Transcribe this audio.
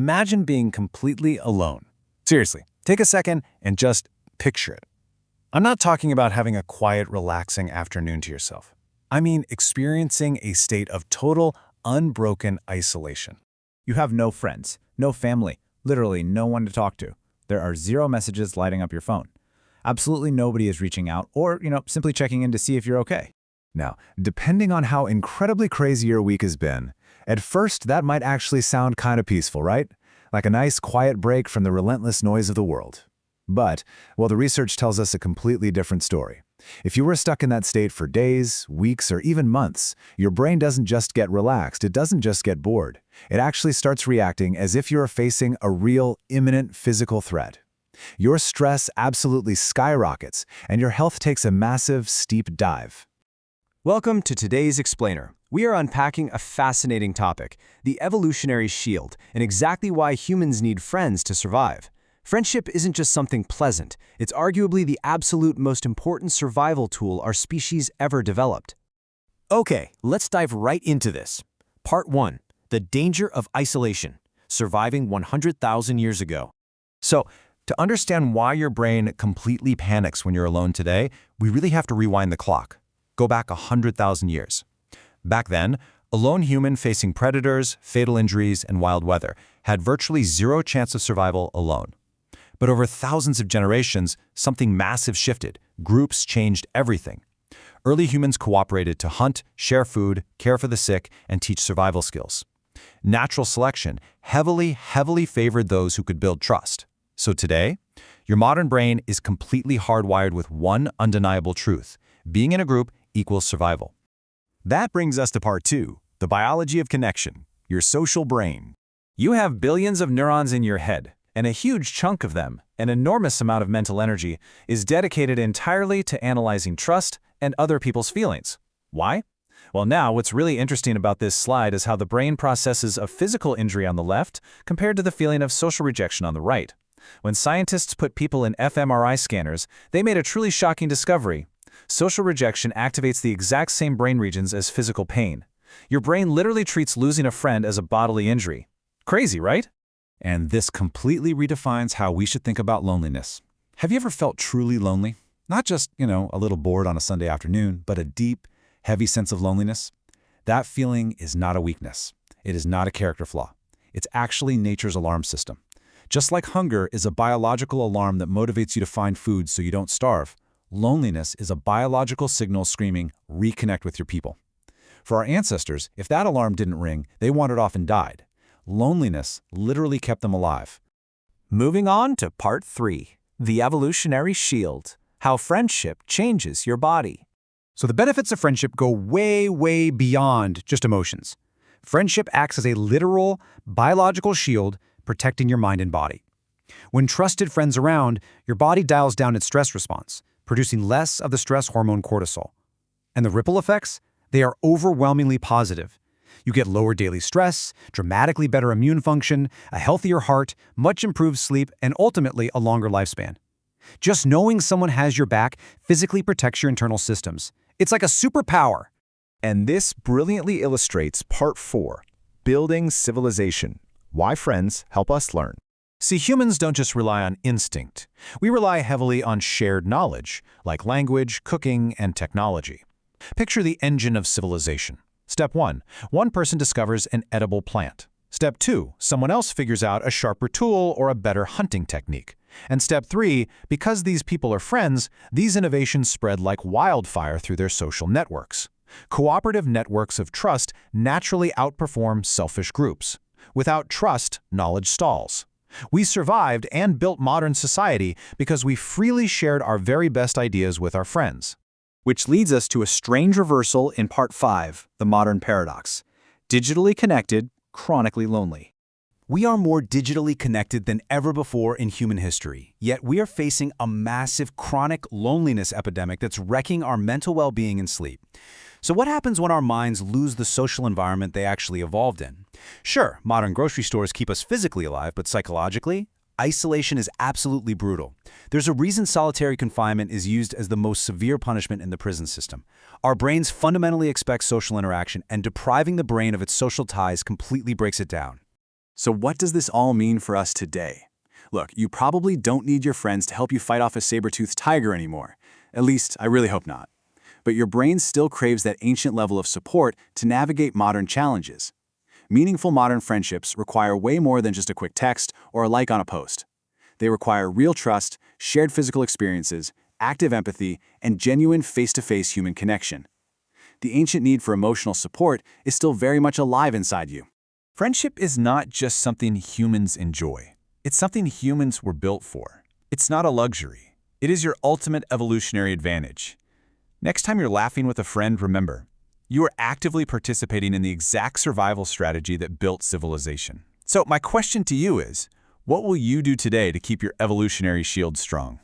Imagine being completely alone. Seriously, take a second and just picture it. I'm not talking about having a quiet, relaxing afternoon to yourself. I mean experiencing a state of total, unbroken isolation. You have no friends, no family, literally no one to talk to. There are 0 messages lighting up your phone. Absolutely nobody is reaching out or, simply checking in to see if you're okay. Now, depending on how incredibly crazy your week has been, at first that might actually sound kind of peaceful, right? Like a nice quiet break from the relentless noise of the world. But, well, the research tells us a completely different story. If you were stuck in that state for days, weeks, or even months, your brain doesn't just get relaxed, it doesn't just get bored. It actually starts reacting as if you're facing a real, imminent physical threat. Your stress absolutely skyrockets, and your health takes a massive, steep dive. Welcome to today's Explainer. We are unpacking a fascinating topic, the evolutionary shield, and exactly why humans need friends to survive. Friendship isn't just something pleasant, it's arguably the absolute most important survival tool our species ever developed. Okay, let's dive right into this. Part 1. The danger of isolation, surviving 100,000 years ago. So, to understand why your brain completely panics when you're alone today, we really have to rewind the clock. Go back 100,000 years. Back then, a lone human facing predators, fatal injuries, and wild weather had virtually 0 chance of survival alone. But over thousands of generations, something massive shifted. Groups changed everything. Early humans cooperated to hunt, share food, care for the sick, and teach survival skills. Natural selection heavily favored those who could build trust. So today, your modern brain is completely hardwired with one undeniable truth: being in a group equals survival. That brings us to part 2, the biology of connection, your social brain. You have billions of neurons in your head, and a huge chunk of them, an enormous amount of mental energy, is dedicated entirely to analyzing trust and other people's feelings. Why? Well, now what's really interesting about this slide is how the brain processes a physical injury on the left compared to the feeling of social rejection on the right. When scientists put people in fMRI scanners, they made a truly shocking discovery. Social rejection activates the exact same brain regions as physical pain. Your brain literally treats losing a friend as a bodily injury. Crazy, right? And this completely redefines how we should think about loneliness. Have you ever felt truly lonely? Not just, a little bored on a Sunday afternoon, but a deep, heavy sense of loneliness? That feeling is not a weakness. It is not a character flaw. It's actually nature's alarm system. Just like hunger is a biological alarm that motivates you to find food so you don't starve, loneliness is a biological signal screaming, reconnect with your people. For our ancestors, if that alarm didn't ring, they wandered off and died. Loneliness literally kept them alive. Moving on to part 3, the evolutionary shield, how friendship changes your body. So the benefits of friendship go way beyond just emotions. Friendship acts as a literal, biological shield protecting your mind and body. When trusted friends around, your body dials down its stress response, producing less of the stress hormone cortisol. And the ripple effects? They are overwhelmingly positive. You get lower daily stress, dramatically better immune function, a healthier heart, much improved sleep, and ultimately a longer lifespan. Just knowing someone has your back physically protects your internal systems. It's like a superpower. And this brilliantly illustrates part 4, building civilization. Why friends help us learn. See, humans don't just rely on instinct. We rely heavily on shared knowledge, like language, cooking, and technology. Picture the engine of civilization. Step 1. One person discovers an edible plant. Step 2. Someone else figures out a sharper tool or a better hunting technique. And Step 3. Because these people are friends, these innovations spread like wildfire through their social networks. Cooperative networks of trust naturally outperform selfish groups. Without trust, knowledge stalls. We survived and built modern society because we freely shared our very best ideas with our friends. Which leads us to a strange reversal in part 5, the modern paradox. Digitally connected, chronically lonely. We are more digitally connected than ever before in human history, yet we are facing a massive chronic loneliness epidemic that's wrecking our mental well-being and sleep. So what happens when our minds lose the social environment they actually evolved in? Sure, modern grocery stores keep us physically alive, but psychologically, isolation is absolutely brutal. There's a reason solitary confinement is used as the most severe punishment in the prison system. Our brains fundamentally expect social interaction, and depriving the brain of its social ties completely breaks it down. So what does this all mean for us today? Look, you probably don't need your friends to help you fight off a saber-toothed tiger anymore. At least, I really hope not. But your brain still craves that ancient level of support to navigate modern challenges. Meaningful modern friendships require way more than just a quick text or a like on a post. They require real trust, shared physical experiences, active empathy, and genuine face-to-face human connection. The ancient need for emotional support is still very much alive inside you. Friendship is not just something humans enjoy. It's something humans were built for. It's not a luxury. It is your ultimate evolutionary advantage. Next time you're laughing with a friend, remember, you are actively participating in the exact survival strategy that built civilization. So my question to you is, what will you do today to keep your evolutionary shield strong?